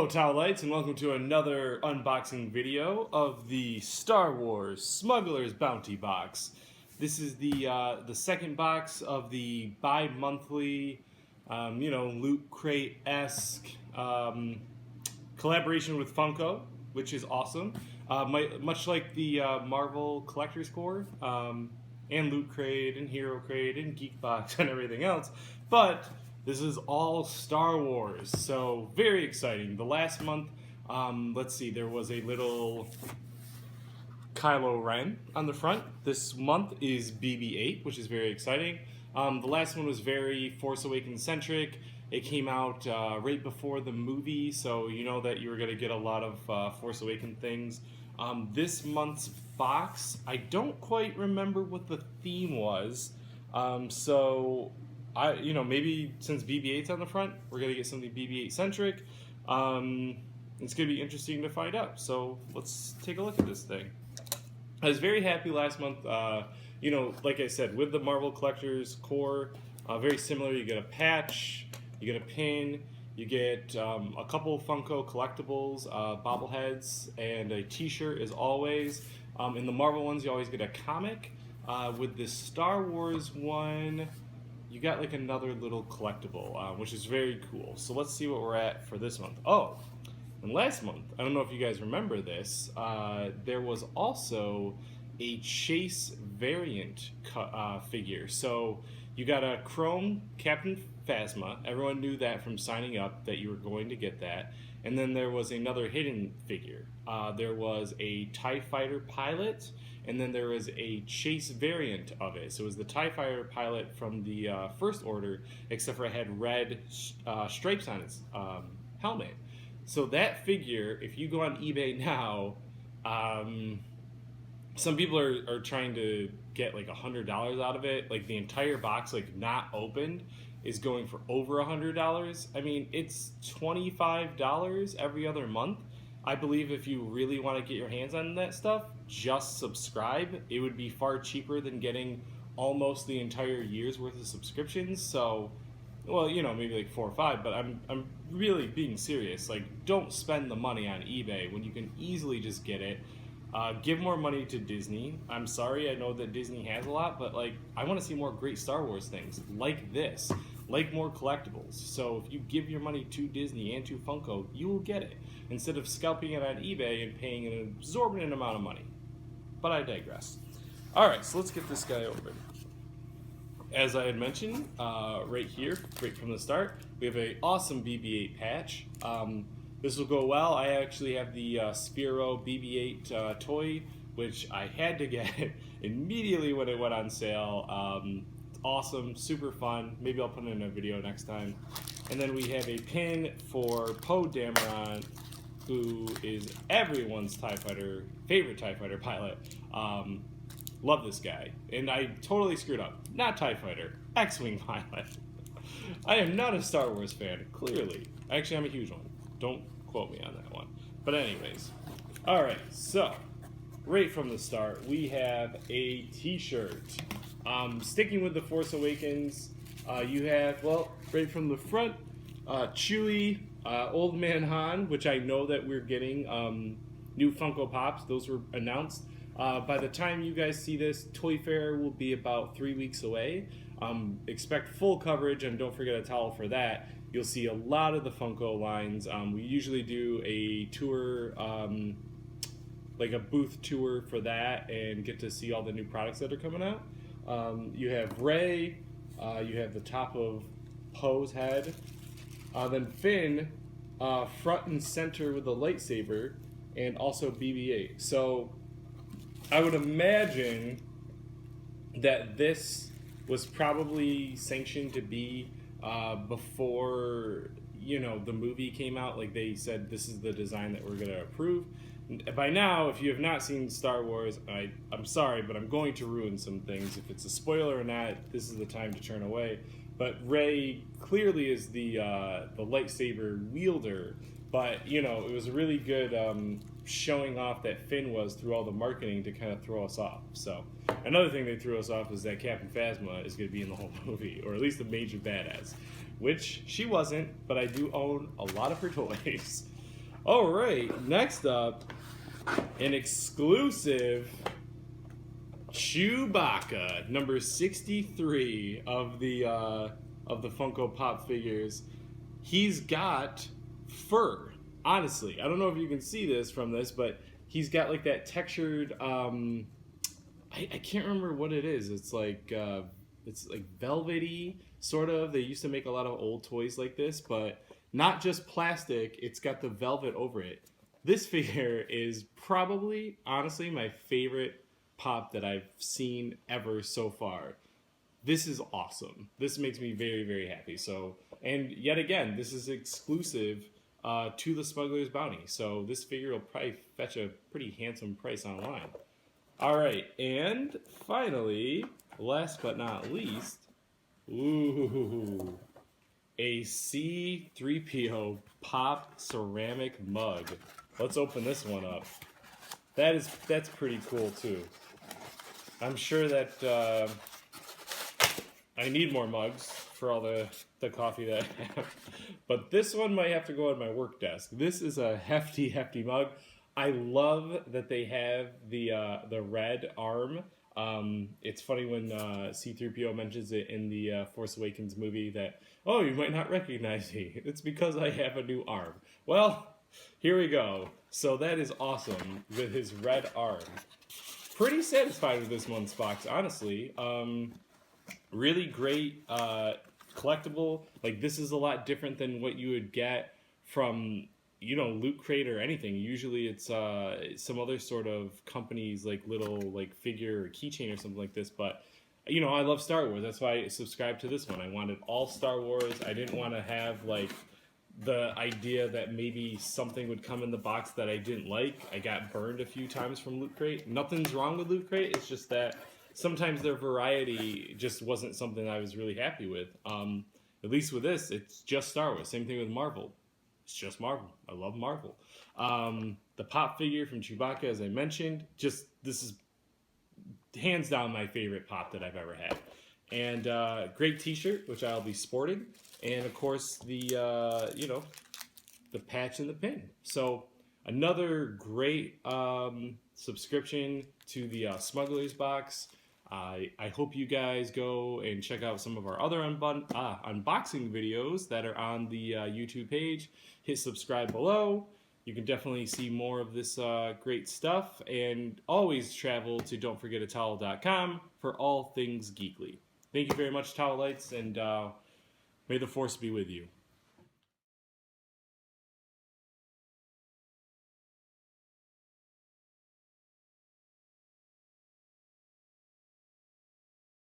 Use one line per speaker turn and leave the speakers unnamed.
Hello Towelites, and welcome to another unboxing video of the Star Wars Smugglers Bounty Box. This is the second box of the bi-monthly, Loot Crate-esque collaboration with Funko, which is awesome. Much like the Marvel Collector's Core, and Loot Crate, and Hero Crate, and Geek Box, and everything else. But this is all Star Wars, so very exciting. The last month, let's see, there was a little Kylo Ren on the front. This month is BB-8, which is very exciting. The last one was very Force Awakens centric. It came out right before the movie, so you know that you were going to get a lot of Force Awakens things. This month's box, I don't quite remember what the theme was, so maybe since BB-8's on the front, we're going to get something BB-8 centric. It's going to be interesting to find out. So let's take a look at this thing. I was very happy last month, like I said, with the Marvel Collector's Core, very similar. You get a patch, you get a pin, you get a couple Funko collectibles, bobbleheads, and a t-shirt as always. In the Marvel ones, you always get a comic. With this Star Wars one, you got like another little collectible, which is very cool. So let's see what we're at for this month. Oh, and last month, I don't know if you guys remember this, there was also a Chase variant figure. So you got a Chrome Captain Phasma. Everyone knew that from signing up that you were going to get that. And then there was another hidden figure. There was a TIE Fighter pilot, and then there was a Chase variant of it. So it was the TIE Fighter pilot from the First Order, except for it had red stripes on its helmet. So that figure, if you go on eBay now, some people are trying to get like $100 out of it. Like the entire box, like not opened, is going for over $100. I mean, it's $25 every other month. I believe if you really want to get your hands on that stuff, just subscribe. It would be far cheaper than getting almost the entire year's worth of subscriptions. So, well, maybe like 4 or 5, but I'm really being serious. Like, don't spend the money on eBay when you can easily just get it. Give more money to Disney. I'm sorry, I know that Disney has a lot, but like, I want to see more great Star Wars things like this, like more collectibles. So if you give your money to Disney and to Funko, you will get it, instead of scalping it on eBay and paying an exorbitant amount of money. But I digress. Alright, so let's get this guy open. As I had mentioned, right here, right from the start, we have an awesome BB-8 patch. This will go well. I actually have the Sphero BB-8 toy, which I had to get immediately when it went on sale. It's awesome, super fun. Maybe I'll put it in a video next time. And then we have a pin for Poe Dameron, who is everyone's favorite TIE Fighter pilot. Love this guy. And I totally screwed up. Not TIE Fighter, X-Wing pilot. I am not a Star Wars fan, clearly. Actually, I'm a huge one. Don't quote me on that one. But anyways. Alright, so, right from the start, we have a t-shirt. Sticking with the Force Awakens, you have, well, right from the front, Chewie, Old Man Han, which I know that we're getting new Funko Pops. Those were announced. By the time you guys see this, Toy Fair will be about 3 weeks away. Expect full coverage, and don't forget a towel for that. You'll see a lot of the Funko lines. We usually do a tour, like a booth tour for that, and get to see all the new products that are coming out. You have Rey, you have the top of Poe's head, then Finn, front and center with the lightsaber, and also BB-8. So I would imagine that this was probably sanctioned to be before the movie came out. Like, they said this is the design that we're going to approve. By now, if you have not seen Star Wars, I'm sorry, but I'm going to ruin some things. If it's a spoiler or not, this is the time to turn away. But Rey clearly is the lightsaber wielder, but it was a really good showing off that Finn was through all the marketing to kind of throw us off. So another thing they threw us off is that Captain Phasma is going to be in the whole movie, or at least a major badass, which she wasn't, but I do own a lot of her toys. All right, next up, an exclusive Chewbacca, number 63 of the Funko Pop figures. He's got fur. Honestly, I don't know if you can see this from this, but he's got like that textured. I can't remember what it is. It's like velvety sort of. They used to make a lot of old toys like this, but not just plastic. It's got the velvet over it. This figure is probably, honestly, my favorite pop that I've seen ever so far. This is awesome. This makes me very, very happy. So, and yet again, this is exclusive to the Smuggler's Bounty. So this figure will probably fetch a pretty handsome price online. All right, and finally, last but not least, ooh, a C-3PO pop ceramic mug. Let's open this one up. That's pretty cool too. I'm sure that I need more mugs for all the coffee that I have. But this one might have to go on my work desk. This is a hefty, hefty mug. I love that they have the red arm. It's funny when C-3PO mentions it in the Force Awakens movie that, oh, you might not recognize me. It's because I have a new arm. Well, here we go. So that is awesome with his red arm. Pretty satisfied with this month's box, honestly. Really great collectible. Like, this is a lot different than what you would get from, you know, Loot Crate or anything. Usually it's some other sort of company's like little like figure or keychain or something like this. But, you know, I love Star Wars. That's why I subscribed to this one. I wanted all Star Wars. I didn't want to have like the idea that maybe something would come in the box that I didn't like. I got burned a few times from Loot Crate. Nothing's wrong with Loot Crate. It's just that sometimes their variety just wasn't something I was really happy with. At least with this, it's just Star Wars. Same thing with Marvel. It's just Marvel. I love Marvel. The pop figure from Chewbacca, as I mentioned, this is hands down my favorite pop that I've ever had. And great T-shirt, which I'll be sporting. And of course the the patch and the pin. So another great subscription to the Smugglers Box. I hope you guys go and check out some of our other unboxing videos that are on the YouTube page. Hit subscribe below. You can definitely see more of this great stuff. And always travel to don'tforgetatowel.com for all things geekly. Thank you very much, Towelites, and may the Force be with you.